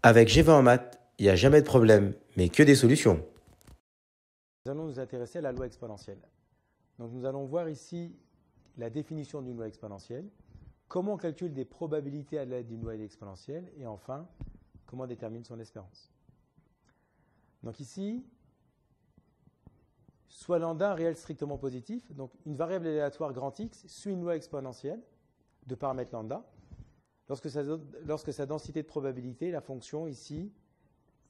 Avec G20 en maths, il n'y a jamais de problème, mais que des solutions. Nous allons nous intéresser à la loi exponentielle. Donc nous allons voir ici la définition d'une loi exponentielle, comment on calcule des probabilités à l'aide d'une loi exponentielle, et enfin, comment on détermine son espérance. Donc ici, soit lambda un réel strictement positif, donc une variable aléatoire grand X suit une loi exponentielle de paramètre lambda. Lorsque sa densité de probabilité, la fonction ici,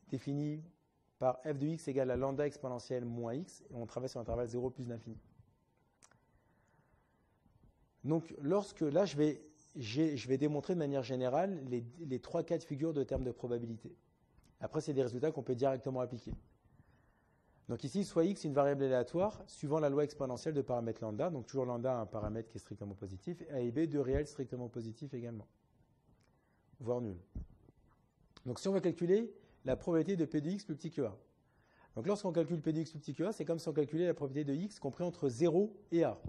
définie par f de x égale à lambda exponentielle moins x, et on travaille sur l'intervalle 0 plus l'infini. Donc là, je vais démontrer de manière générale les trois cas de figure de termes de probabilité. Après, c'est des résultats qu'on peut directement appliquer. Donc ici, soit x une variable aléatoire suivant la loi exponentielle de paramètre lambda, donc toujours lambda un paramètre qui est strictement positif, et a et b deux réels strictement positifs également, voire nul. Donc si on veut calculer la probabilité de p de x plus petit que a. Donc lorsqu'on calcule p de x plus petit que a, c'est comme si on calculait la probabilité de x compris entre 0 et a.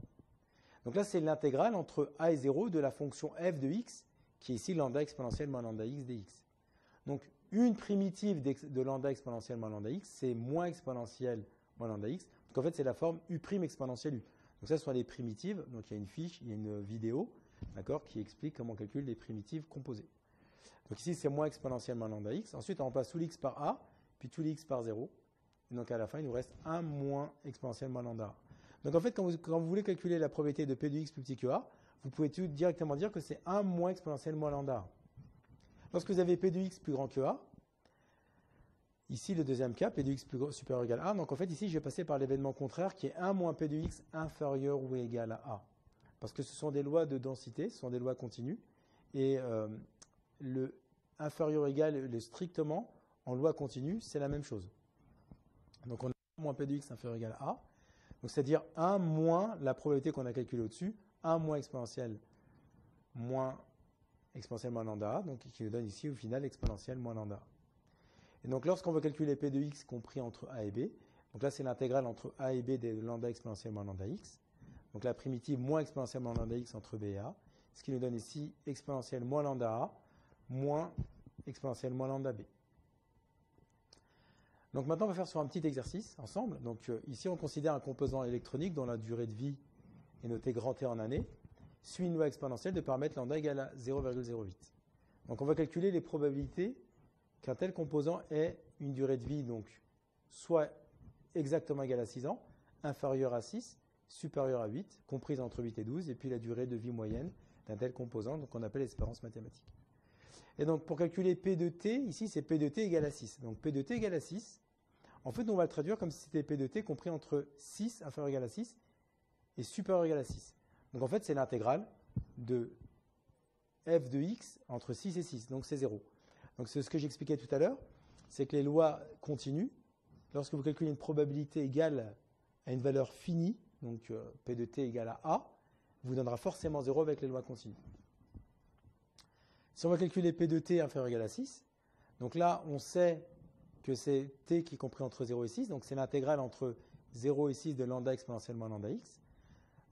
Donc là, c'est l'intégrale entre a et 0 de la fonction f de x, qui est ici lambda exponentielle moins lambda x dx. Donc une primitive de lambda exponentielle moins lambda x, c'est moins exponentielle moins lambda x. Donc en fait, c'est la forme u' exponentielle u. Donc ça, ce sont les primitives. Donc il y a une fiche, il y a une vidéo, d'accord, qui explique comment on calcule les primitives composées. Donc ici, c'est moins exponentielle moins lambda x. Ensuite, on remplace tout l'x par a, puis tout l'x par 0. Et donc à la fin, il nous reste 1 moins exponentielle moins lambda a. Donc en fait, quand vous voulez calculer la probabilité de p de x plus petit que a, vous pouvez tout directement dire que c'est 1 moins exponentielle moins lambda a. Lorsque vous avez p de x plus grand que a, ici le deuxième cas, p de x supérieur ou égal à a, donc en fait ici je vais passer par l'événement contraire qui est 1 moins p de x inférieur ou égal à a. Parce que ce sont des lois de densité, ce sont des lois continues, et le inférieur ou égal, le strictement, en loi continue, c'est la même chose. Donc on a 1 moins p de x inférieur ou égal à a, donc c'est-à-dire 1 moins la probabilité qu'on a calculée au-dessus, 1 moins exponentielle moins lambda a, donc qui nous donne ici au final exponentielle moins lambda a. Et donc lorsqu'on veut calculer p de x compris entre a et b, donc là c'est l'intégrale entre a et b de lambda exponentielle moins lambda x, donc la primitive moins exponentielle moins lambda x entre b et a, ce qui nous donne ici exponentielle moins lambda a moins exponentielle moins lambda b. Donc maintenant, on va faire sur un petit exercice ensemble. Donc ici, on considère un composant électronique dont la durée de vie est notée grand T en années, suit une loi exponentielle de paramètre lambda égale à 0,08. Donc on va calculer les probabilités qu'un tel composant ait une durée de vie donc soit exactement égale à 6 ans, inférieure à 6, supérieure à 8, comprise entre 8 et 12, et puis la durée de vie moyenne d'un tel composant, donc on appelle l'espérance mathématique. Et donc pour calculer P de T, ici c'est P de T égale à 6. Donc P de T égale à 6. En fait, on va le traduire comme si c'était P de T compris entre 6 inférieur ou égal à 6 et supérieur ou égal à 6. Donc en fait, c'est l'intégrale de f de x entre 6 et 6. Donc c'est 0. Donc c'est ce que j'expliquais tout à l'heure, c'est que les lois continues, lorsque vous calculez une probabilité égale à une valeur finie, donc P de T égale à A, vous donnera forcément 0 avec les lois continues. Si on va calculer P de T inférieur ou égal à 6, donc là, on sait que c'est T qui est compris entre 0 et 6, donc c'est l'intégrale entre 0 et 6 de lambda exponentielle moins lambda x.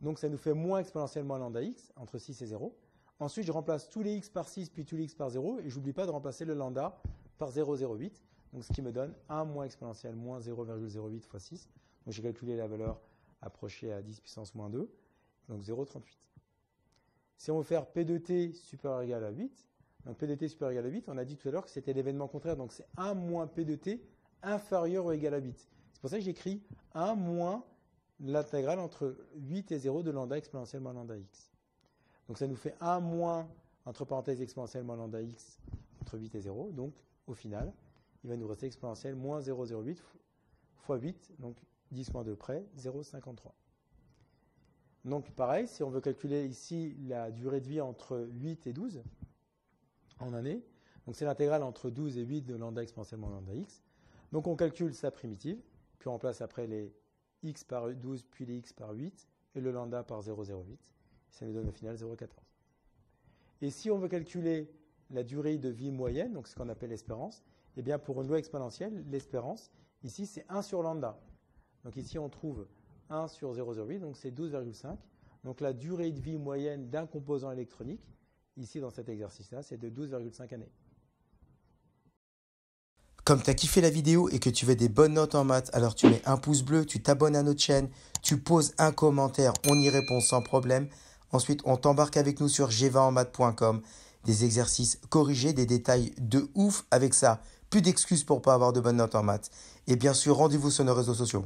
Donc ça nous fait moins exponentielle moins lambda x, entre 6 et 0. Ensuite, je remplace tous les x par 6, puis tous les x par 0, et je n'oublie pas de remplacer le lambda par 0,08, donc ce qui me donne 1 moins exponentielle moins 0,08 fois 6. Donc j'ai calculé la valeur approchée à 10 puissance moins 2, donc 0,38. Si on veut faire P de T supérieur ou égal à 8, donc P de T supérieur ou égal à 8, on a dit tout à l'heure que c'était l'événement contraire, donc c'est 1 moins P de T inférieur ou égal à 8. C'est pour ça que j'écris 1 moins l'intégrale entre 8 et 0 de lambda exponentielle moins lambda x. Donc ça nous fait 1 moins, entre parenthèses, exponentielle moins lambda x entre 8 et 0. Donc au final, il va nous rester exponentielle moins 0,08 fois 8, donc 10 moins 2 près, 0,53. Donc pareil, si on veut calculer ici la durée de vie entre 8 et 12 en année, donc c'est l'intégrale entre 12 et 8 de lambda exponentielle moins lambda x. Donc on calcule sa primitive, puis on remplace après les x par 12, puis les x par 8, et le lambda par 0,08. Ça nous donne au final 0,14. Et si on veut calculer la durée de vie moyenne, donc ce qu'on appelle l'espérance, eh bien pour une loi exponentielle, l'espérance, ici c'est 1 sur lambda. Donc ici on trouve 1 sur 0,08, donc c'est 12,5. Donc la durée de vie moyenne d'un composant électronique, ici dans cet exercice-là, c'est de 12,5 années. Comme tu as kiffé la vidéo et que tu veux des bonnes notes en maths, alors tu mets un pouce bleu, tu t'abonnes à notre chaîne, tu poses un commentaire, on y répond sans problème. Ensuite, on t'embarque avec nous sur gvanmath.com. Des exercices corrigés, des détails de ouf avec ça. Plus d'excuses pour pas avoir de bonnes notes en maths. Et bien sûr, rendez-vous sur nos réseaux sociaux.